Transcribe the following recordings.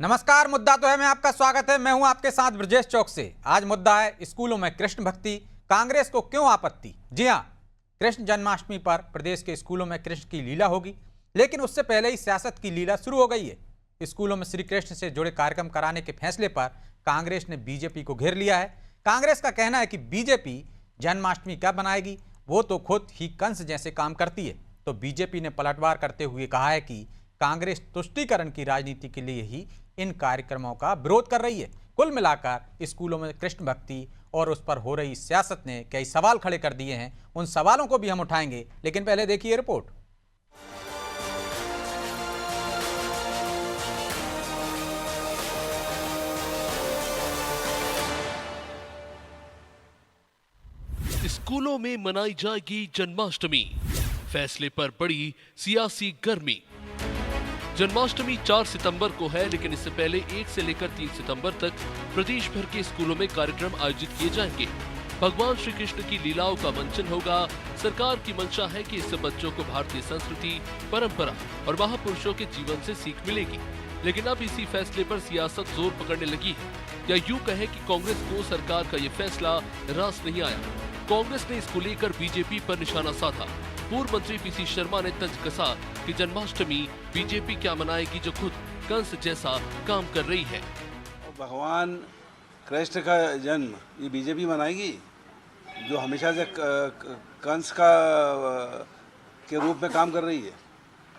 नमस्कार। मुद्दा तो है में आपका स्वागत है। मैं हूं आपके साथ ब्रजेश चौक से। आज मुद्दा है स्कूलों में कृष्ण भक्ति, कांग्रेस को क्यों आपत्ति। जी हां, कृष्ण जन्माष्टमी पर प्रदेश के स्कूलों में कृष्ण की लीला होगी, लेकिन उससे पहले ही सियासत की लीला शुरू हो गई है। स्कूलों में श्री कृष्ण से जुड़े कार्यक्रम कराने के फैसले पर कांग्रेस ने बीजेपी को घेर लिया है। कांग्रेस का कहना है कि बीजेपी जन्माष्टमी क्या बनाएगी, वो तो खुद ही कंस जैसे काम करती है। तो बीजेपी ने पलटवार करते हुए कहा है कि कांग्रेस तुष्टीकरण की राजनीति के लिए ही इन कार्यक्रमों का विरोध कर रही है। कुल मिलाकर स्कूलों में कृष्ण भक्ति और उस पर हो रही सियासत ने कई सवाल खड़े कर दिए हैं। उन सवालों को भी हम उठाएंगे, लेकिन पहले देखिए रिपोर्ट। स्कूलों में मनाई जाएगी जन्माष्टमी, फैसले पर बड़ी सियासी गर्मी। जन्माष्टमी 4 सितंबर को है, लेकिन इससे पहले 1 से लेकर 3 सितंबर तक प्रदेश भर के स्कूलों में कार्यक्रम आयोजित किए जाएंगे। भगवान श्री कृष्ण की लीलाओं का मंचन होगा। सरकार की मंशा है कि इससे बच्चों को भारतीय संस्कृति, परंपरा और महापुरुषों के जीवन से सीख मिलेगी। लेकिन अब इसी फैसले पर सियासत जोर पकड़ने लगी है, या यूं कहे कि कांग्रेस को सरकार का ये फैसला रास नहीं आया। कांग्रेस ने इसको लेकर बीजेपी पर निशाना साधा। पूर्व मंत्री पीसी शर्मा ने तंज कसा कि जन्माष्टमी बीजेपी क्या मनाएगी जो खुद कंस जैसा काम कर रही है। भगवान कृष्ण का जन्म ये बीजेपी मनाएगी, जो हमेशा से कंस का के रूप में काम कर रही है।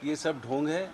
ये सब ढोंग है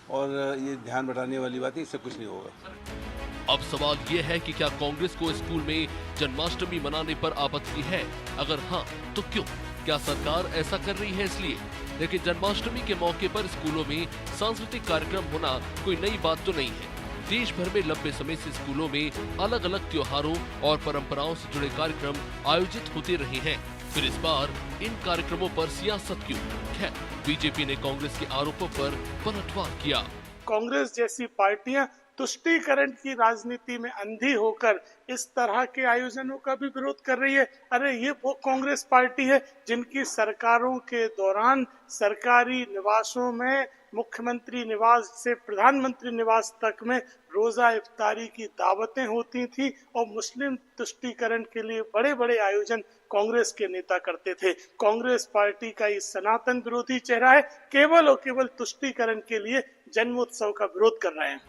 और ये ध्यान बटाने वाली बात है, इससे कुछ नहीं होगा। अब सवाल ये है कि क्या कांग्रेस को स्कूल में जन्माष्टमी मनाने पर आपत्ति है? अगर हाँ, तो क्यों? क्या सरकार ऐसा कर रही है इसलिए? लेकिन जन्माष्टमी के मौके पर स्कूलों में सांस्कृतिक कार्यक्रम होना कोई नई बात तो नहीं है। देश भर में लंबे समय से स्कूलों में अलग अलग त्योहारों और परंपराओं से जुड़े कार्यक्रम आयोजित होते रहे हैं। फिर इस बार इन कार्यक्रमों पर सियासत क्यों? खैर, बीजेपी ने कांग्रेस के आरोपों पर पलटवार किया। कांग्रेस जैसी पार्टियां तुष्टीकरण की राजनीति में अंधी होकर इस तरह के आयोजनों का भी विरोध कर रही है। अरे ये वो कांग्रेस पार्टी है जिनकी सरकारों के दौरान सरकारी निवासों में, मुख्यमंत्री निवास से प्रधानमंत्री निवास तक में रोजा इफ्तारी की दावतें होती थी और मुस्लिम तुष्टीकरण के लिए बड़े बड़े आयोजन कांग्रेस के नेता करते थे। कांग्रेस पार्टी का ये सनातन विरोधी चेहरा है, केवल और केवल तुष्टीकरण के लिए जन्मोत्सव का विरोध कर रहे हैं।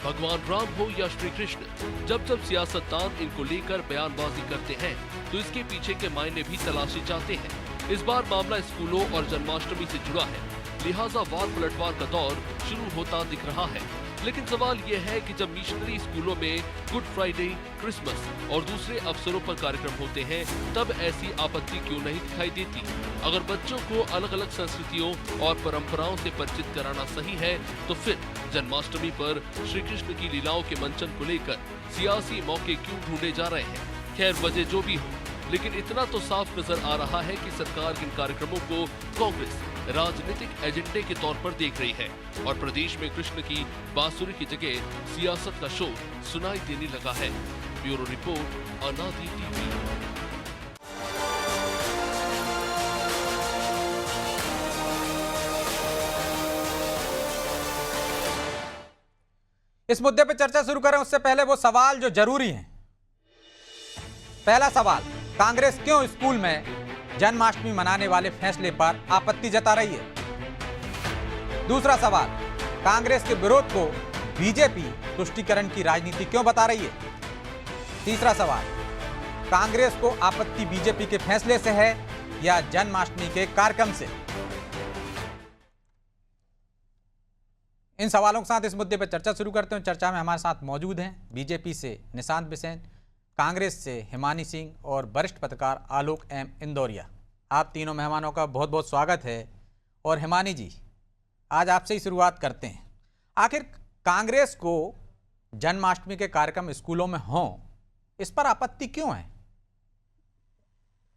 भगवान राम हो या श्री कृष्ण, जब जब सियासतदान इनको लेकर बयानबाजी करते हैं तो इसके पीछे के मायने भी तलाशे जाते हैं। इस बार मामला स्कूलों और जन्माष्टमी से जुड़ा है, लिहाजा वार पलटवार का दौर शुरू होता दिख रहा है। लेकिन सवाल यह है कि जब मिशनरी स्कूलों में गुड फ्राइडे, क्रिसमस और दूसरे अवसरों पर कार्यक्रम होते हैं, तब ऐसी आपत्ति क्यों नहीं दिखाई देती? अगर बच्चों को अलग अलग संस्कृतियों और परंपराओं से परिचित कराना सही है, तो फिर जन्माष्टमी पर श्री कृष्ण की लीलाओं के मंचन को लेकर सियासी मौके क्यों ढूंढे जा रहे हैं? खैर, वजह जो भी हो, लेकिन इतना तो साफ नजर आ रहा है कि सरकार इन कार्यक्रमों को कांग्रेस राजनीतिक एजेंडे के तौर पर देख रही है और प्रदेश में कृष्ण की बांसुरी की जगह सियासत का शोर सुनाई देने लगा है। ब्यूरो रिपोर्ट, अनादि टीवी। इस मुद्दे पर चर्चा शुरू करें उससे पहले वो सवाल जो जरूरी हैं। पहला सवाल, कांग्रेस क्यों स्कूल में जन्माष्टमी मनाने वाले फैसले पर आपत्ति जता रही है? दूसरा सवाल, कांग्रेस के विरोध को बीजेपी तुष्टीकरण की राजनीति क्यों बता रही है? तीसरा सवाल, कांग्रेस को आपत्ति बीजेपी के फैसले से है या जन्माष्टमी के कार्यक्रम से? इन सवालों के साथ इस मुद्दे पर चर्चा शुरू करते हैं। चर्चा में हमारे साथ मौजूद हैं बीजेपी से निशांत बिसेन, कांग्रेस से हिमानी सिंह और वरिष्ठ पत्रकार आलोक एम इंदौरिया। आप तीनों मेहमानों का बहुत बहुत स्वागत है। और हिमानी जी, आज आपसे ही शुरुआत करते हैं। आखिर कांग्रेस को जन्माष्टमी के कार्यक्रम स्कूलों में हों, इस पर आपत्ति क्यों है?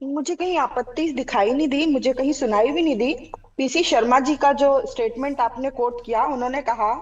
मुझे कहीं आपत्ति दिखाई नहीं दी, मुझे कहीं सुनाई भी नहीं दी। पीसी शर्मा जी का जो स्टेटमेंट आपने कोट किया, उन्होंने कहा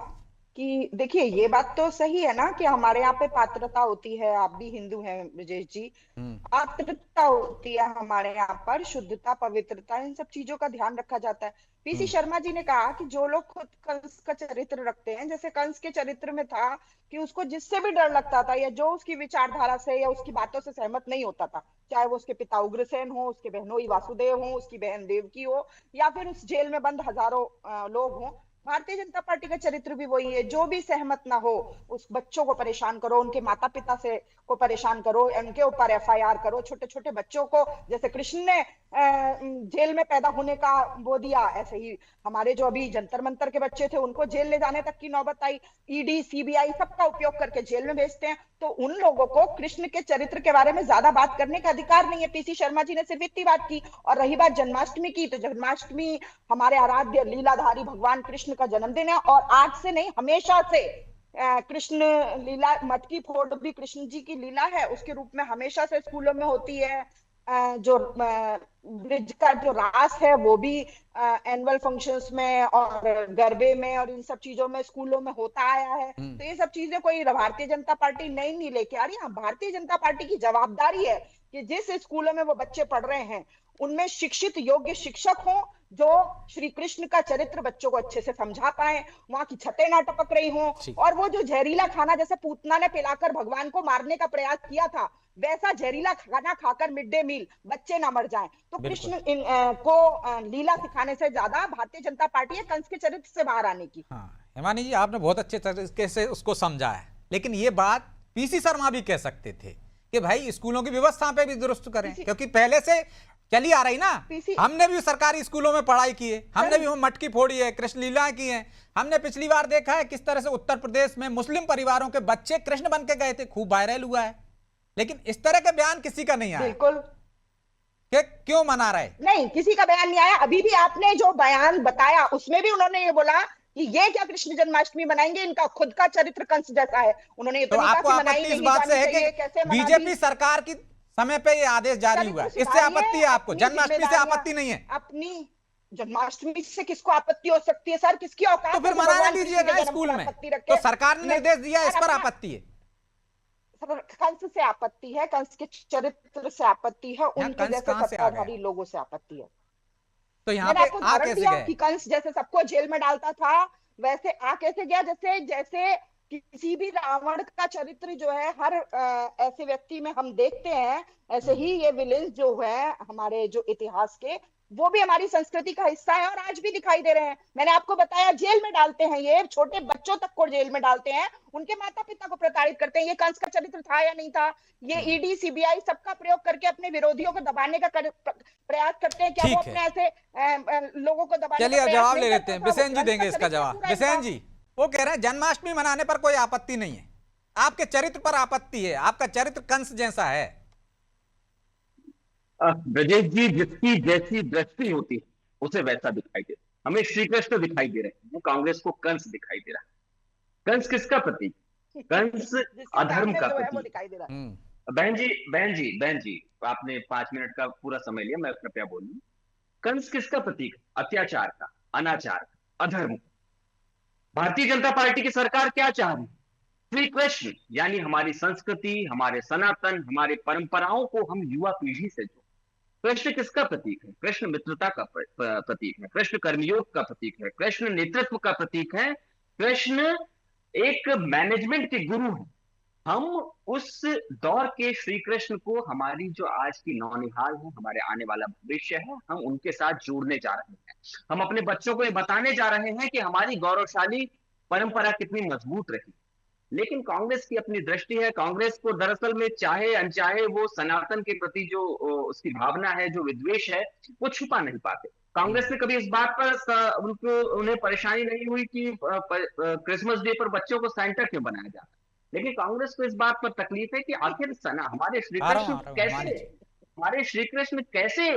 कि देखिए, ये बात तो सही है ना कि हमारे यहाँ पे पात्रता होती है। आप भी हिंदू हैं ब्रजेश जी। हम्म। पात्रता होती है हमारे यहाँ पर, शुद्धता, पवित्रता, इन सब चीजों का ध्यान रखा जाता है। पीसी हम्म। शर्मा जी ने कहा कि जो लोग खुद कंस का चरित्र रखते हैं, जैसे कंस के चरित्र में था कि उसको जिससे भी डर लगता था या जो उसकी विचारधारा से या उसकी बातों से सहमत नहीं होता था, चाहे वो उसके पिता उग्रसेन हो, उसके बहनोई वासुदेव हो, उसकी बहन देवकी हो, या फिर उस जेल में बंद हजारों लोग हों, भारतीय जनता पार्टी का चरित्र भी वही है। जो भी सहमत ना हो, उस बच्चों को परेशान करो, उनके माता पिता से को परेशान करो, उनके ऊपर एफआईआर करो। छोटे छोटे बच्चों को, जैसे कृष्ण ने जेल में पैदा होने का वो दिया, ऐसे ही हमारे जो अभी जंतर मंतर के बच्चे थे उनको जेल ले जाने तक की नौबत आई। ईडी, सीबीआई सबका उपयोग करके जेल में भेजते हैं। तो उन लोगों को कृष्ण के चरित्र के बारे में ज्यादा बात करने का अधिकार नहीं है। पीसी शर्मा जी ने सिर्फ इतनी बात की। और रही बात जन्माष्टमी की, तो जन्माष्टमी हमारे आराध्य लीलाधारी भगवान कृष्ण का जन्मदिन है, और आज से नहीं, हमेशा से कृष्ण लीला, मटकी फोड़ भी कृष्ण जी की लीला है, उसके रूप में हमेशा से स्कूलों में होती है। जो ब्रिज का जो रास है वो भी एनुअल फंक्शंस में और गरबे में और इन सब चीजों में स्कूलों में होता आया है। तो ये सब चीजें कोई भारतीय जनता पार्टी नई नहीं लेके आ रही। हाँ, भारतीय जनता पार्टी की जवाबदारी है कि जिस स्कूलों में वो बच्चे पढ़ रहे हैं उनमें शिक्षित योग्य शिक्षक हों, जो श्री कृष्ण का चरित्र बच्चों को अच्छे से समझा पाए, वहां की छतें ना टपक रही हों। और वो जो जहरीला खाना, जैसे पूतना ने पिलाकर भगवान को मारने का प्रयास किया था, वैसा जहरीला खाना खाकर मिड डे मील बच्चे ना मर जाएं। तो कृष्ण को लीला सिखाने से ज्यादा भारतीय जनता पार्टी है कंस के चरित्र से बाहर आने की। हाँ हिमानी जी, आपने बहुत अच्छे तरीके से उसको समझा है, लेकिन ये बात पीसी शर्मा भी कह सकते थे कि भाई स्कूलों की व्यवस्था पे भी दुरुस्त करें, क्योंकि पहले से चली आ रही ना। हमने भी सरकारी स्कूलों में पढ़ाई की है, हमने भी मटकी फोड़ी है, कृष्ण लीला की है। हमने पिछली बार देखा है किस तरह से उत्तर प्रदेश में मुस्लिम परिवारों के बच्चे कृष्ण बन के गए थे, खूब वायरल हुआ है। लेकिन इस तरह का बयान किसी का नहीं आया। बिल्कुल। कि क्यों मना रहे? नहीं, किसी का बयान नहीं आया। अभी भी आपने जो बयान बताया उसमें भी उन्होंने ये बोला कि ये क्या कृष्ण जन्माष्टमी मनाएंगे, इनका खुद का चरित्र कंस जैसा है। उन्होंने ये तो आपको आपत्ति इस बात से है कि बीजेपी सरकार की समय पे ये आदेश जारी हुआ है, इससे आपत्ति है आपको? जन्माष्टमी से आपत्ति नहीं है? अपनी जन्माष्टमी से किसको आपत्ति हो सकती है सर? किसकी औकात? तो फिर मनाने दीजिएगा स्कूल में। तो सरकार ने निर्देश दिया, इस पर आपत्ति है? कंस से आपत्ति है, कंस के चरित्र से आपत्ति है, उनके जैसे सत्ताधारी लोगों से आपत्ति है। तो यहाँ पे आ कैसे गए? कि कंस जैसे सबको जेल में डालता था, वैसे आ कैसे गया? जैसे किसी भी रावण का चरित्र जो है हर ऐसे व्यक्ति में हम देखते हैं, ऐसे ही ये विलेन जो है हमारे जो इतिहास के, वो भी हमारी संस्कृति का हिस्सा है और आज भी दिखाई दे रहे हैं। मैंने आपको बताया, जेल में डालते हैं, ये छोटे बच्चों तक को जेल में डालते हैं, उनके माता पिता को प्रताड़ित करते हैं। ये कंस का चरित्र था या नहीं था? ये ईडी, सीबीआई सबका प्रयोग करके अपने विरोधियों को दबाने का प्रयास करते हैं। क्या वो अपने ऐसे लोगों को दबाने? चलिए जवाब ले लेते हैं, बिसेन जी देंगे इसका जवाब। बिसेन जी, वो कह रहे हैं जन्माष्टमी मनाने पर कोई आपत्ति नहीं है, आपके चरित्र पर आपत्ति है, आपका चरित्र कंस जैसा है। ब्रजेश जी, जिसकी जैसी दृष्टि होती है उसे वैसा दिखाई दे। हमें श्री कृष्ण दिखाई दे रहे हैं, कांग्रेस को कंस दिखाई दे रहा है। कंस किसका प्रतीक? कंस अधर्म का प्रतीक। बहन जी आपने 5 मिनट का पूरा समय लिया, मैं कृपया बोलूं। कंस किसका प्रतीक? अत्याचार का, अनाचार का, अधर्म। भारतीय जनता पार्टी की सरकार क्या चाह रही? श्री कृष्ण यानी हमारी संस्कृति, हमारे सनातन, हमारे परंपराओं को हम युवा पीढ़ी से जोड़ें। कृष्ण किसका प्रतीक है? कृष्ण मित्रता का प्रतीक है, कृष्ण कर्मयोग का प्रतीक है, कृष्ण नेतृत्व का प्रतीक है, कृष्ण एक मैनेजमेंट के गुरु हैं। हम उस दौर के श्री कृष्ण को हमारी जो आज की नौनिहाल है, हमारे आने वाला भविष्य है, हम उनके साथ जोड़ने जा रहे हैं। हम अपने बच्चों को ये बताने जा रहे हैं कि हमारी गौरवशाली परंपरा कितनी मजबूत रही। लेकिन कांग्रेस की अपनी दृष्टि है। कांग्रेस को दरअसल में चाहे अनचाहे वो सनातन के प्रति जो उसकी भावना है, जो विद्वेष है, वो छुपा नहीं पाते। कांग्रेस ने कभी इस बात पर उन्हें परेशानी नहीं हुई कि क्रिसमस डे पर बच्चों को सैंटा क्यों बनाया जाता। लेकिन कांग्रेस को इस बात पर तकलीफ है कि आखिर हमारे श्री कृष्ण कैसे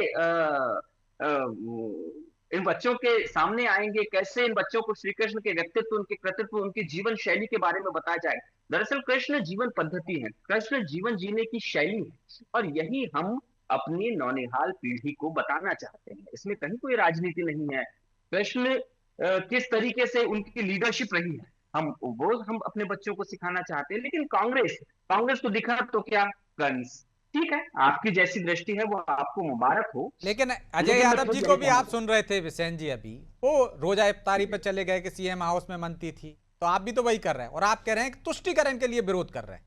इन बच्चों के सामने आएंगे, कैसे इन बच्चों को श्री कृष्ण के व्यक्तित्व, उनके कृतित्व, उनकी जीवन शैली के बारे में बताया जाए। दरअसल कृष्ण जीवन पद्धति है, कृष्ण जीवन जीने की शैली है, और यही हम अपनी नौनिहाल पीढ़ी को बताना चाहते हैं। इसमें कहीं कोई राजनीति नहीं है। कृष्ण किस तरीके से उनकी लीडरशिप रही है, हम अपने बच्चों को सिखाना चाहते हैं। लेकिन कांग्रेस को दिखा तो क्या, कंस। ठीक है, आपकी जैसी दृष्टि है वो आपको मुबारक हो। लेकिन अजय लेकिन मैं यादव खुद जी यही को भी कहना आप सुन रहे थे बिसेन जी, अभी वो रोजा इफ्तारी पे चले गए कि सीएम हाउस में मनती थी, तो आप भी तो वही कर रहे हैं और आप कह रहे हैं कि तुष्टीकरण के लिए विरोध कर रहे हैं।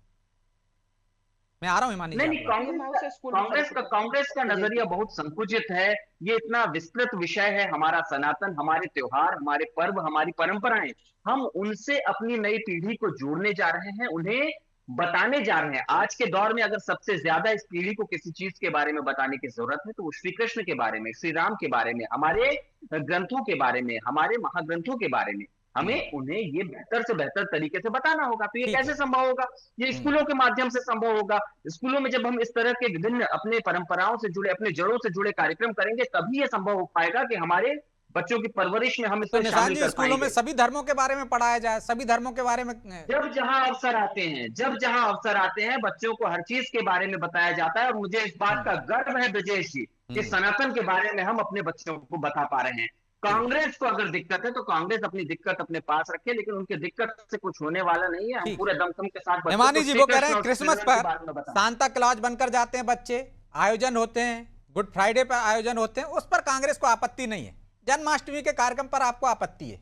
मैं आ रहा हूं हिमानी जी नहीं, आपके पास। कांग्रेस का नजरिया बहुत संकुचित है। ये इतना विस्तृत विषय है, हमारा सनातन, हमारे त्योहार, हमारे पर्व, हमारी परंपराएं, हम उनसे अपनी नई पीढ़ी को जोड़ने जा रहे हैं, उन्हें बताने जा रहे हैं। आज के दौर में अगर सबसे ज्यादा इस पीढ़ी को किसी चीज के बारे में बताने की जरूरत है तो वो श्री कृष्ण के बारे में, श्री राम के बारे में, हमारे ग्रंथों के बारे में, हमारे महाग्रंथों के बारे में हमें उन्हें ये बेहतर से बेहतर तरीके से बताना होगा। तो ये ठीक कैसे है। संभव होगा? ये स्कूलों के माध्यम से संभव होगा। स्कूलों में जब हम इस तरह के विभिन्न अपने परंपराओं से जुड़े, अपने जड़ों से जुड़े कार्यक्रम करेंगे, तभी ये संभव हो पाएगा कि हमारे बच्चों की परवरिश में हम तो इसे निशान शामिल जी, कर स्कूलों में पाएंगे। सभी धर्मों के बारे में पढ़ाया जाए, सभी धर्मों के बारे में। जब जहां अवसर आते हैं बच्चों को हर चीज के बारे में बताया जाता है। और मुझे इस बात का गर्व है ब्रजेश जी कि सनातन के बारे में हम अपने बच्चों को बता पा रहे हैं। कांग्रेस को अगर दिक्कत है तो कांग्रेस अपनी दिक्कत अपने पास रखे, लेकिन उनकी दिक्कत से कुछ होने वाला नहीं है। हम पूरे दमखम के साथ बच्चों हिमानी को जी श्री वो कह रहे कृष्ण हैं और क्रिसमस श्री राम के पर बारे में बताएं। सांता क्लॉज बनकर जाते हैं बच्चे, आयोजन होते हैं, गुड फ्राइडे पर आयोजन होते हैं, उस पर कांग्रेस को आपत्ति नहीं है, जन्माष्टमी के कार्यक्रम पर आपको आपत्ति है।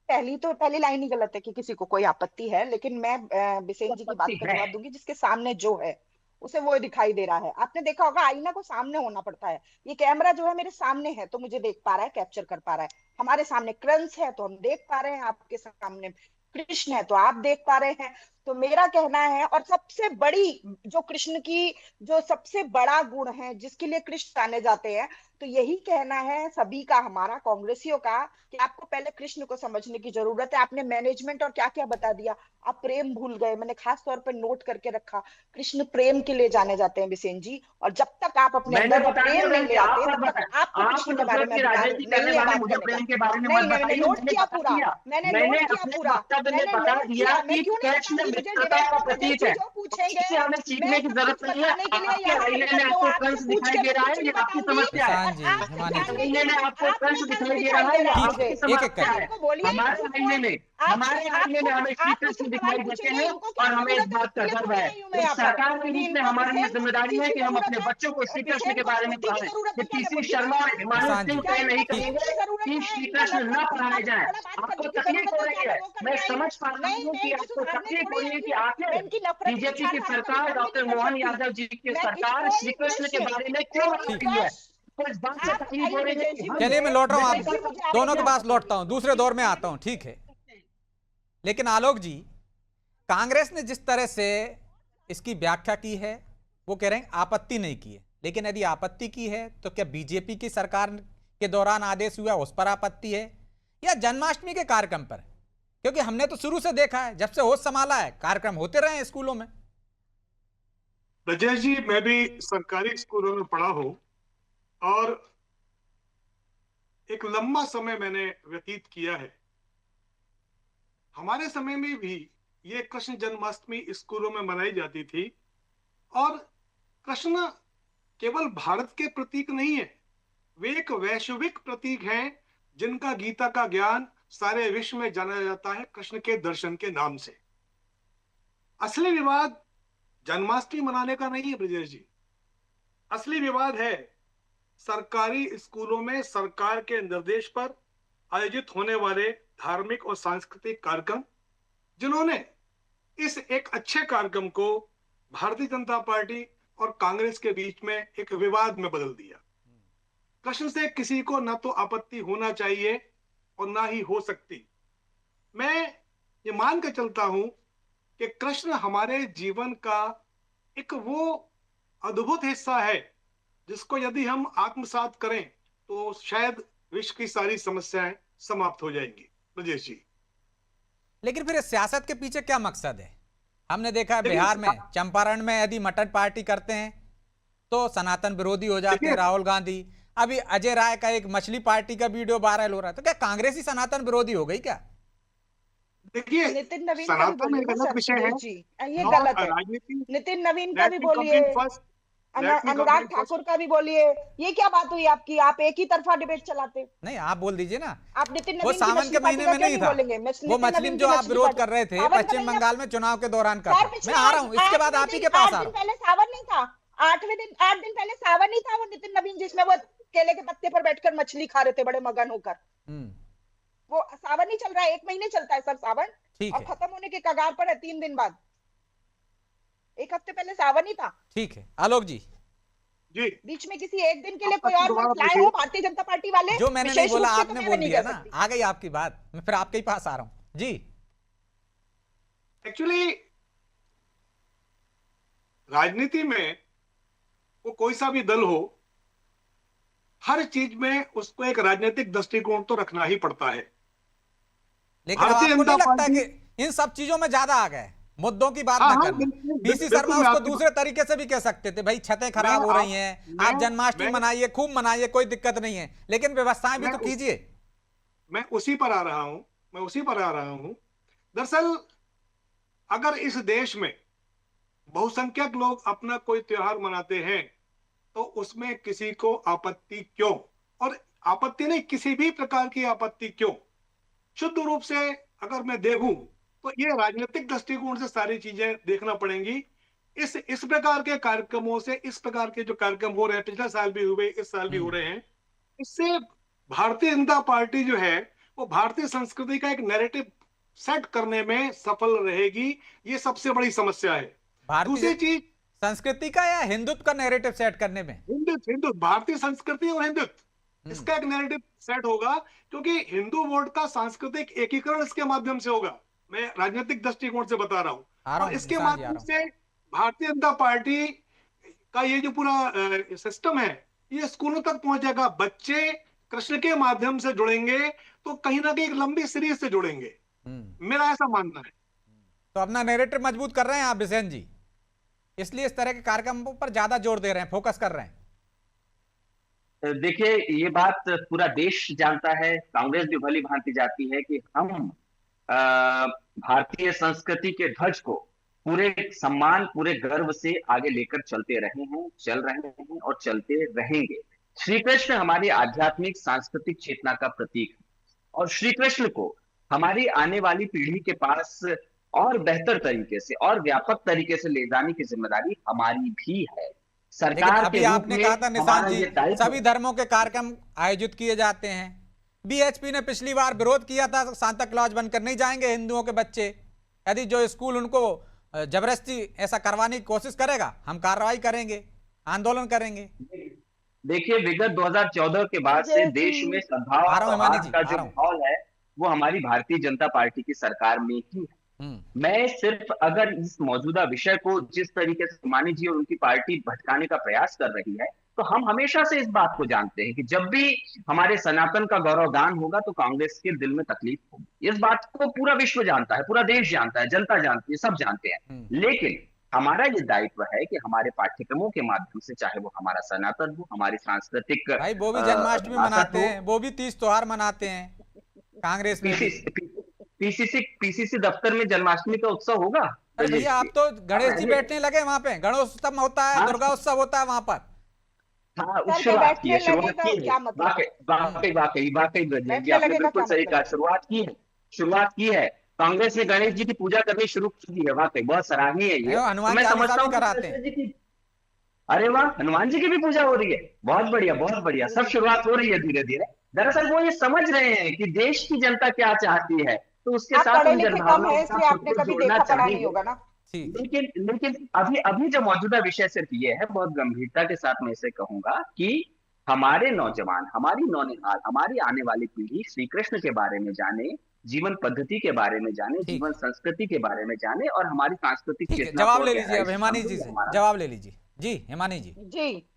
पहली लाइन ही गलत है कि किसी को कोई आपत्ति है, लेकिन मैं बिसेन जी की बात का जवाब दूंगी। जिसके सामने जो है उसे वो दिखाई दे रहा है। आपने देखा होगा आईना को सामने होना पड़ता है। ये कैमरा जो है मेरे सामने है तो मुझे देख पा रहा है, कैप्चर कर पा रहा है। हमारे सामने कंस है तो हम देख पा रहे हैं, आपके सामने कृष्ण है तो आप देख पा रहे हैं। तो मेरा कहना है, और सबसे बड़ी जो कृष्ण की जो सबसे बड़ा गुण है जिसके लिए कृष्ण जाने जाते हैं, तो यही कहना है सभी का, हमारा कांग्रेसियों का, कि आपको पहले कृष्ण को समझने की जरूरत है। आपने मैनेजमेंट और क्या क्या बता दिया, आप प्रेम भूल गए। मैंने खास तौर पर नोट करके रखा, कृष्ण प्रेम के लिए जाने जाते हैं बिसेन जी। और जब तक आप अपने मैंने अंदर बता प्रेम दिया नहीं ले आते तब तक आपको आप कृष्ण के बारे नफरत में की अधिकार राजनीति करने नहीं है वाले बात मुझे करने प्रेम का। के बारे में नहीं मत नहीं, मैंने बताइए। नोट मैंने किया बता पूरा, दिया, मैंने मैंने नोट किया अपने पूरा, वक्तव्य में मैंने बता नोट दिया किया। मैं कि क्यों नहीं कृष्ण बताऊंगी? मुझे मित्रता डिबेट का में प्रतीक ब्रजेश जी है। जो पूछेंगे इससे हमें मैं सीखने की सब जरूरत कुछ नहीं है। बताने के लिए आपके यहाँ आईने में उपस्थित हूँ। आपको आपसे कंस पूछ दिखाई के दे मैं रहा कुछ है, ये नहीं आपकी बताऊंगी। समस्या है। और निशान जी, आपसे हिमानी जी, आपके जानने आईने के में लिए आपको आपसे कंस कंस दिखाई दे दिखाई रहा दे है, ये रहा है ठीक है, मुझे। आपकी एक एक समस्या करके। है। इनको बोलिए, हमारे आईने में आप श्री मुझसे कृष्ण सवाल दिखाई देते पूछेंगे, हैं इनको क्या और हमें इस जरूरत है? बात का इसलिए गर्व थोड़ी है। आई हूँ मैं एक यहाँ पर सरकार के कि रूप में इनको हमारी ये बिसेन को जिम्मेदारी छुट्टी है की कि हम जरूरत अपने है। बच्चों को श्री कृष्ण बिसेन के को बारे में छुट्टी की पढ़ाएं। जरूरत कि है क्या? मैं पीसी बुद्धि शर्मा और बताती हूँ। हिमांशु निशान सिंह जी, क्या तय इनको नहीं ठीक। पढ़ने करेंगे की जरूरत कि है? श्री इनको कृष्ण न नफरत पढ़ाए जाए। थोड़ा बात आपको करने की तकलीफ जरूरत हो है रही क्या? है, मैं वो मैं करने आई हूँ। समझ पा रहा नहीं, हूँ मैं कि इनको आपको सुधारने तकलीफ हो थोड़ी रही है आई कि हूँ। मैं आखिर इनकी नफरत की बीजेपी की विचारधारा कभी सरकार बदलने डॉक्टर नहीं कर मोहन सकती। यादव जी की मैं सरकार श्री कोई कृष्ण के कृष्ण, बारे में क्यों कोई बोलती है? कंस। तो इस बात से आप तकलीफ हो बताइए रही है ब्रजेश कि जी हम चलिए मैं लौट रहा हूं ब्रजेश जी आप मुझे आप दोनों के एक पास बात लौटता हूं, दूसरे दौर में आता हूं, ठीक है। लेकिन आलोक जी, कांग्रेस ने जिस तरह से इसकी व्याख्या की है, वो कह रहे हैं आपत्ति नहीं की है। लेकिन यदि आपत्ति की है तो क्या बीजेपी की सरकार के दौरान आदेश हुआ उस पर आपत्ति है या जन्माष्टमी के कार्यक्रम पर? क्योंकि हमने तो शुरू से देखा है, जब से होश संभाला है कार्यक्रम होते रहे हैं स्कूलों में। ब्रजेश जी, मैं भी सरकारी स्कूलों में पढ़ा हूं और एक लंबा समय मैंने व्यतीत किया है। हमारे समय में भी ये कृष्ण जन्माष्टमी स्कूलों में मनाई जाती थी। और कृष्ण केवल भारत के प्रतीक नहीं है, वे एक वैश्विक प्रतीक हैं जिनका गीता का ज्ञान सारे विश्व में जाना जाता है कृष्ण के दर्शन के नाम से। असली विवाद जन्माष्टमी मनाने का नहीं है ब्रजेश जी। असली विवाद है सरकारी स्कूलों में सरकार के निर्देश पर आयोजित होने वाले धार्मिक और सांस्कृतिक कार्यक्रम, जिन्होंने इस एक अच्छे कार्यक्रम को भारतीय जनता पार्टी और कांग्रेस के बीच में एक विवाद में बदल दिया। कृष्ण से किसी को न तो आपत्ति होना चाहिए और ना ही हो सकती। मैं ये मान के चलता हूं कि कृष्ण हमारे जीवन का एक वो अद्भुत हिस्सा है जिसको यदि हम आत्मसात करें तो शायद विश्व की सारी समस्याएं समाप्त हो जाएंगी। ब्रजेश जी, लेकिन फिर इस सियासत के पीछे क्या मकसद है? हमने देखा है बिहार में, चंपारण में यदि मटन पार्टी करते हैं तो सनातन विरोधी हो जाते हैं राहुल गांधी। अभी अजय राय का एक मछली पार्टी का वीडियो वायरल हो रहा है, तो क्या कांग्रेस ही सनातन विरोधी हो गई क्या? देखिए, नितिन नवीन का भी सनातन बोलिए एक ना अलग सर, विषय है जी ये और गलत है। राजनीति नितिन नवीन का let भी me come बोलिए। in first. अनुराग ठाकुर का भी बोलिए। ये क्या बात हुई आपकी? आप एक ही तरफा डिबेट चलाते। नहीं, आप बोल दीजिए ना। आप नितिन वो नवीन की सावन मछली के महीने पार्टी में का नहीं क्यों था। बोलेंगे? वो नितिन मुस्लिम नवीन जो की आप मछली विरोध पार्टी। कर रहे थे सावन का पश्चिम महीना- बंगाल में चुनाव के दौरान का सर, था। पिछले मैं आ रहा हूँ, इसके बाद आप ही के पास आ 8 रहा दिन हूँ। पहले सावन नहीं था। 8 दिन पहले सावन नहीं था वो नितिन नवीन, जिसमें वो केले के पत्ते पर बैठकर मछली खा रहे थे बड़े मगन होकर। हम्म, वो सावन नहीं चल रहा है, 1 महीने चलता है सर सावन, ठीक और है, खत्म होने के कगार पर है 3 दिन बाद। 1 हफ्ते पहले सावन ही था। ठीक है। आलोक जी, जी, बीच में किसी एक दिन के लिए आपका कोई और दोबारा वर्ड लाए पूछिए। हो भारतीय जनता पार्टी वाले? जो मैंने नहीं विशेष बोला रूप से आपने तो मैं बोल नहीं दिया कह ना, सकती। आ गई आपकी बात, मैं फिर आपके ही पास आ रहा हूँ जी। एक्चुअली राजनीति में वो कोई सा भी दल हो, हर चीज में उसको एक राजनीतिक दृष्टिकोण तो रखना ही पड़ता है। लेकिन अब भारतीय आपको नहीं जनता लगता है पार्टी- कि इन सब चीजों में ज्यादा आ गए? मुद्दों की बात हाँ, ना हाँ, करना। बिल्कुल, पीसी बिल्कुल, शर्मा मैं उसको आपकी दूसरे तरीके से भी कह सकते थे, भाई छतें खराब हो रही हैं, आप जन्माष्टमी मनाइए, खूब मनाइए, कोई दिक्कत नहीं है, लेकिन व्यवस्थाएं भी तो कीजिए। मैं उसी पर आ रहा हूं। दरअसल अगर इस देश में बहुसंख्यक लोग अपना कोई त्योहार मनाते हैं तो उसमें किसी को आपत्ति क्यों? और आपत्ति नहीं, किसी भी प्रकार की आपत्ति क्यों? शुद्ध रूप से अगर मैं देखूं तो ये राजनीतिक दृष्टिकोण से सारी चीजें देखना पड़ेंगी। इस प्रकार के कार्यक्रमों से, इस प्रकार के जो कार्यक्रम हो रहे हैं, पिछले साल भी हुए, इस साल भी हो रहे हैं, इससे भारतीय जनता पार्टी जो है वो भारतीय संस्कृति का एक नैरेटिव सेट करने में सफल रहेगी। ये सबसे बड़ी समस्या है। दूसरी भारतीय चीज, संस्कृति का या हिंदुत्व का नैरेटिव सेट करने में? हिंदुत्व, भारतीय संस्कृति और हिंदुत्व, इसका एक नैरेटिव सेट होगा, क्योंकि हिंदू वोट का सांस्कृतिक एकीकरण इसके माध्यम से होगा। मैं राजनीतिक दृष्टिकोण से बता रहा हूं। और इसके माध्यम से भारतीय जनता पार्टी का ये जो पूरा सिस्टम है ये स्कूलों तक पहुंचेगा। बच्चे कृष्ण के माध्यम से जुड़ेंगे तो कहीं ना कहीं एक लंबी सीरीज से जुड़ेंगे, मेरा ऐसा मानना है। तो अपना नैरेटिव मजबूत कर रहे हैं आप बिसेन जी, इसलिए इस तरह के कार्यक्रमों पर ज्यादा जोर दे रहे हैं, फोकस कर रहे हैं। देखिए, ये बात पूरा देश जानता है, कांग्रेस भी भली भांति जानती है कि हम भारतीय संस्कृति के ध्वज को पूरे सम्मान, पूरे गर्व से आगे लेकर चलते रहे हैं, चल रहे हैं और चलते रहेंगे। श्री कृष्ण हमारी आध्यात्मिक सांस्कृतिक चेतना का प्रतीक है और श्री कृष्ण को हमारी आने वाली पीढ़ी के पास और बेहतर तरीके से और व्यापक तरीके से ले जाने की जिम्मेदारी हमारी भी है। सरकार अभी के रूप आपने में कहा था निशांत हमारा जी, ये दायित्व- सभी धर्मों के कार्यक्रम आयोजित किए जाते हैं। बीएचपी ने पिछली बार विरोध किया था, सांता क्लॉज बनकर नहीं जाएंगे हिंदुओं के बच्चे, यदि जो स्कूल उनको जबरदस्ती ऐसा करवाने की कोशिश करेगा हम कार्रवाई करेंगे, आंदोलन करेंगे। देखिए, विगत 2014 के बाद से देश में सद्भाव आ रहा हूं हिमानी जी, का आ जो रहा हूं। माहौल है वो हमारी भारतीय जनता पार्टी की सरकार में ही है। मैं सिर्फ अगर इस मौजूदा विषय को जिस तरीके से हिमानी जी और उनकी पार्टी भटकाने का प्रयास कर रही है, तो हम हमेशा से इस बात को जानते हैं कि जब भी हमारे सनातन का गौरवगान होगा तो कांग्रेस के दिल में तकलीफ होगी। इस बात को पूरा विश्व जानता है, पूरा देश जानता है, जनता जानती है, सब जानते हैं। लेकिन हमारा ये दायित्व है कि हमारे पाठ्यक्रमों के माध्यम से, चाहे वो हमारा सनातन हो, हमारी सांस्कृतिक, भाई वो भी जन्माष्टमी मनाते हैं, वो भी 30 त्योहार मनाते हैं कांग्रेस में। पीसीसी दफ्तर में जन्माष्टमी का उत्सव होगा। अरे भैया, आप तो गणेश जी बैठने लगे वहां पे, गणेशोत्सव होता है, दुर्गा उत्सव होता है वहां पर। हाँ, शुरुआत की है, वाकई ब्रजेश, आपने बिल्कुल सही कहा, शुरुआत की है। कांग्रेस ने गणेश जी की पूजा करनी शुरू की है, वाकई बहुत सराहनीय है ये। हनुमान मैं चालीसा समझता भी हूँ कराते हैं। अरे वाह, हनुमान जी की भी पूजा हो रही है, बहुत बढ़िया, बहुत बढ़िया, सब शुरुआत हो रही है धीरे धीरे। दरअसल वो ये समझ रहे हैं कि देश की जनता क्या चाहती है, तो उसके साथ हम जनभावनाओं के साथ खुद को जोड़ना चाहेंगे। लेकिन अभी जो मौजूदा विषय सिर्फ ये है, बहुत गंभीरता के साथ मैं इसे कहूंगा कि हमारे नौजवान, हमारी नौनिहाल, हमारी आने वाली पीढ़ी श्री कृष्ण के बारे में जाने, जीवन पद्धति के बारे में जाने, जीवन संस्कृति के बारे में जाने और हमारी सांस्कृतिक चेतना। जवाब ले लीजिए अब हिमानी जी से, जवाब ले लीजिए जी हिमानी जी। जी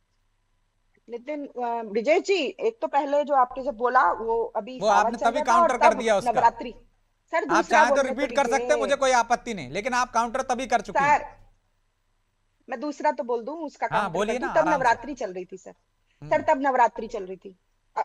नितिन, विजय जी, एक तो पहले जो आपने जब बोला वो अभी वो आपने तभी काउंटर कर दिया उसका। नवरात्रि सर, आप चाहे तो रिपीट कर सकते हैं, मुझे कोई आपत्ति नहीं, लेकिन आप काउंटर तभी कर चुके हैं। सर मैं दूसरा तो बोल दूं उसका। हाँ, बोलिए ना। तब नवरात्रि चल रही थी सर, तब नवरात्रि चल रही थी।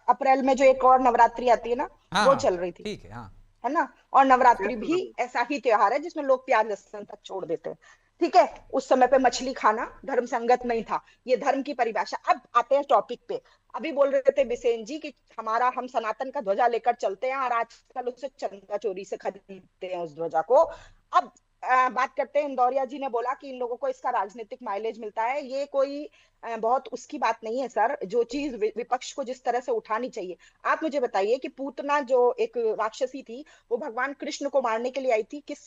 अप्रैल में जो एक और नवरात्रि आती है ना, वो चल रही थी, ठीक है, हाँ, है ना। और नवरात्रि भी ऐसा ही त्योहार है जिसमें लोग प्याज लहसुन तक छोड़ देते हैं। ठीक है, उस समय पे मछली खाना धर्म संगत नहीं था, ये धर्म की परिभाषा। अब आते हैं टॉपिक पे। अभी बोल रहे थे बिसेन जी कि हम सनातन का ध्वजा लेकर चलते हैं और आजकल उसे चंदा चोरी से खरीदते हैं उस ध्वजा को। अब बात करते हैं, इंदौरिया जी ने बोला कि इन लोगों को इसका राजनीतिक माइलेज मिलता है। ये कोई बहुत उसकी बात नहीं है सर। जो चीज विपक्ष को जिस तरह से उठानी चाहिए, आप मुझे बताइए कि पूतना जो एक राक्षसी थी, वो भगवान कृष्ण को मारने के लिए आई थी किस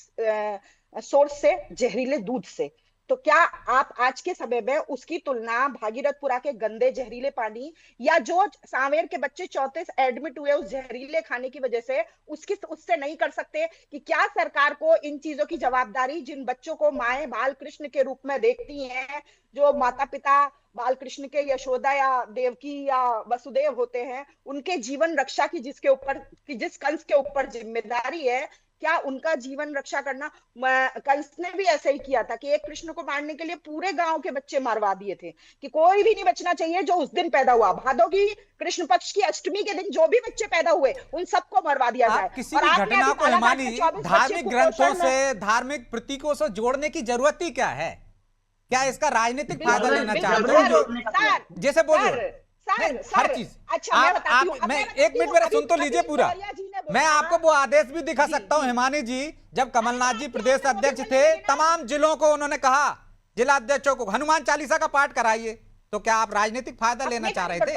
सोर्स से? जहरीले दूध से। तो क्या आप आज के समय में उसकी तुलना भागीरथपुरा के गंदे जहरीले पानी या जो सांवेर के बच्चे 34 एडमिट हुए उस जहरीले खाने की वजह से उससे नहीं कर सकते? कि क्या सरकार को इन चीजों की जवाबदारी, जिन बच्चों को माएं बाल कृष्ण के रूप में देखती हैं, जो माता पिता बाल कृष्ण के यशोदा या देवकी या वसुदेव होते हैं, उनके जीवन रक्षा की जिसके ऊपर, जिस कंस के ऊपर जिम्मेदारी है, क्या उनका जीवन रक्षा करना? कंस ने भी ऐसा ही किया था कि एक कृष्ण को मारने के लिए पूरे गांव के बच्चे मारवा दिए थे कि कोई भी नहीं बचना चाहिए जो उस दिन पैदा हुआ। भादों की कृष्ण पक्ष की अष्टमी के दिन जो भी बच्चे पैदा हुए उन सबको मरवा दिया जाए। आप किसी भी घटना को हिमानी धार्मिक ग्रंथों से, धार्मिक प्रतीकों से जोड़ने की जरूरत ही क्या है? क्या इसका राजनीतिक फायदा लेना चाहते हो? जो जैसे बोलो हर चीज। अच्छा, मैं एक मिनट मेरा सुन तो लीजिए पूरा। मैं आपको वो आदेश भी दिखा सकता हूं हिमानी जी। जब कमलनाथ जी प्रदेश अध्यक्ष थे, तमाम जिलों को उन्होंने कहा, जिला अध्यक्षों को हनुमान चालीसा का पाठ कराइए। तो क्या आप राजनीतिक फायदा लेना चाह रहे थे?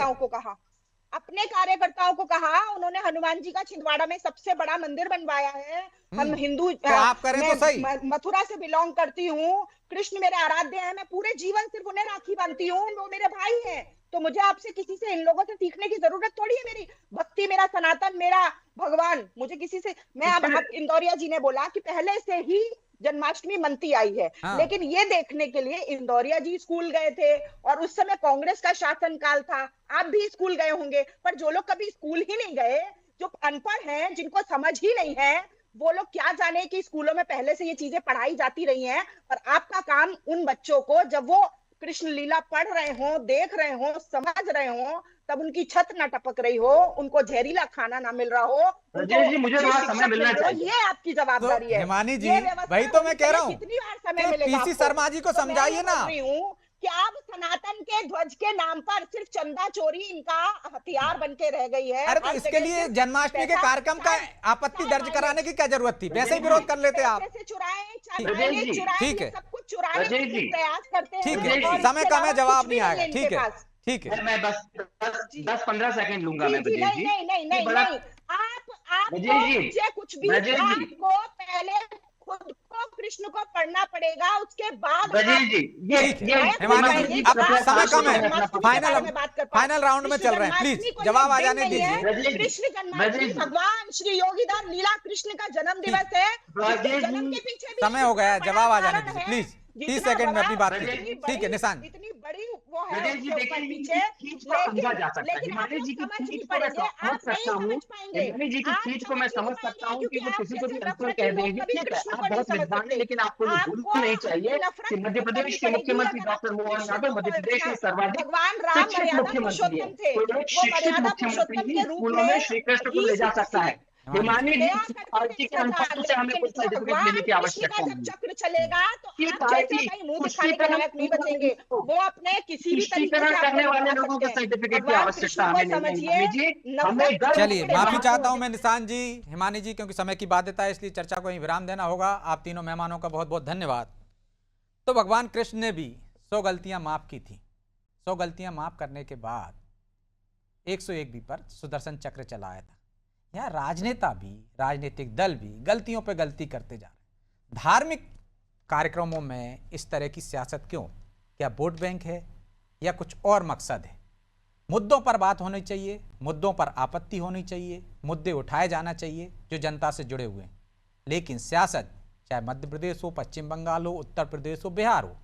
अपने कार्यकर्ताओं को कहा। उन्होंने हनुमान जी का छिंदवाड़ा में सबसे बड़ा मंदिर बनवाया है। हम हिंदू, तो आप करें तो सही। मथुरा से बिलोंग करती हूँ, कृष्ण मेरे आराध्य हैं, मैं पूरे जीवन सिर्फ उन्हें राखी बांधती हूँ, वो मेरे भाई हैं। तो मुझे आपसे किसी से, इन लोगों से सीखने की जरूरत थोड़ी है। मेरी भक्ति, मेरा सनातन, मेरा भगवान, मुझे किसी से, मैं अब इंदौरिया जी ने बोला कि पहले से ही जन्माष्टमी मनती आई है। हाँ। लेकिन ये देखने के लिए इंदौरिया जी स्कूल गए थे और उस समय कांग्रेस का शासनकाल था। आप भी स्कूल गए होंगे, पर जो लोग कभी स्कूल ही नहीं गए, जो अनपढ़ हैं, जिनको समझ ही नहीं है, वो लोग क्या जाने कि स्कूलों में पहले से ये चीजें पढ़ाई जाती रही हैं। और आपका काम उन बच्चों को, जब वो कृष्ण लीला पढ़ रहे हो, देख रहे हो, समझ रहे हो, तब उनकी छत ना टपक रही हो, उनको जहरीला खाना ना मिल रहा हो, जी मुझे थोड़ा समय मिलना चाहिए। ये आपकी जवाबदारी है हिमानी जी। वही तो मैं कह रहा हूँ, कितनी बार समय मिलेगा? पीसी शर्मा जी को समझाइए ना कि आप सनातन के ध्वज के नाम पर सिर्फ चंदा चोरी इनका हथियार बन के रह गई है। अरे तो इसके लिए जन्माष्टमी के कार्यक्रम का आपत्ति दर्ज कराने की क्या जरूरत थी? वैसे ही विरोध कर लेते आप। ठीक है, सब कुछ चुराने की प्रयास करते हैं। ठीक है, समय कम है, जवाब नहीं आएगा। ठीक है, ठीक है, मैं बस 10-15 सेकंड लूंगा मैं। नहीं, आप कुछ भी, आपको पहले खुद को कृष्ण को पढ़ना पड़ेगा, उसके बाद समय कम है, फाइनल राउंड में चल रहे हैं, प्लीज जवाब आ जाने दीजिए। कृष्ण जन्माष्टमी भगवान श्री योगीधर लीला कृष्ण का जन्म दिवस है। जन्म के पीछे समय हो गया है, जवाब आ जाने दीजिए प्लीज। 30 सेकंड में अपनी बात कीजिए। ठीक है निशान। इतनी बड़ी वो है पीछे, समझ सकता हूँ कि वो किसी को भी अंतर कह देंगे। ठीक है, आप बहुत विद्वान हैं, लेकिन आपको ये भूलना नहीं चाहिए कि मध्य प्रदेश के मुख्यमंत्री डॉक्टर मोहन यादव मध्य प्रदेश में सर्वाधिक शिक्षित मुख्यमंत्री है। तो एक शिक्षित मुख्यमंत्री ही स्कूलों में श्री कृष्ण को ले जा सकता है। हिमानी जी पार्टी के अनुसार से हमें कुछ सर्टिफिकेट देने की आवश्यकता नहीं है। चक्र चलेगा तो आप जैसे कहीं मुंह दिखाने के लायक नहीं बचेंगे। वो अपने किसी भी तरीके से करने वाले लोगों को सर्टिफिकेट की आवश्यकता हमें नहीं है। चलिए माफी चाहता हूं मैं निशान जी, हिमानी जी, क्योंकि समय की बाध्यता है, इसलिए चर्चा को यहीं विराम देना होगा। आप तीनों मेहमानों का बहुत बहुत धन्यवाद। तो भगवान कृष्ण ने भी 100 गलतियां माफ की थी। 100 गलतियां माफ करने के बाद 101 पर सुदर्शन चक्र चलाया था। यहाँ राजनेता भी, राजनीतिक दल भी गलतियों पे गलती करते जा रहे हैं। धार्मिक कार्यक्रमों में इस तरह की सियासत क्यों? क्या वोट बैंक है या कुछ और मकसद है? मुद्दों पर बात होनी चाहिए, मुद्दों पर आपत्ति होनी चाहिए, मुद्दे उठाए जाना चाहिए जो जनता से जुड़े हुए हैं। लेकिन सियासत चाहे मध्य प्रदेश हो, पश्चिम बंगाल हो, उत्तर प्रदेश हो, बिहार हो,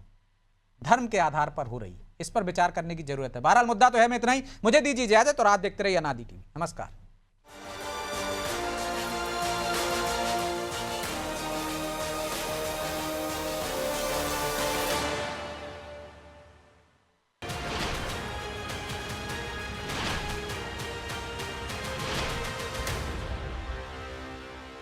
धर्म के आधार पर हो रही है। इस पर विचार करने की जरूरत है। बहरहाल मुद्दा तो है, मैं इतना ही। मुझे दीजिए इजाजत और आप देखते रहिए अनादि टीवी। नमस्कार।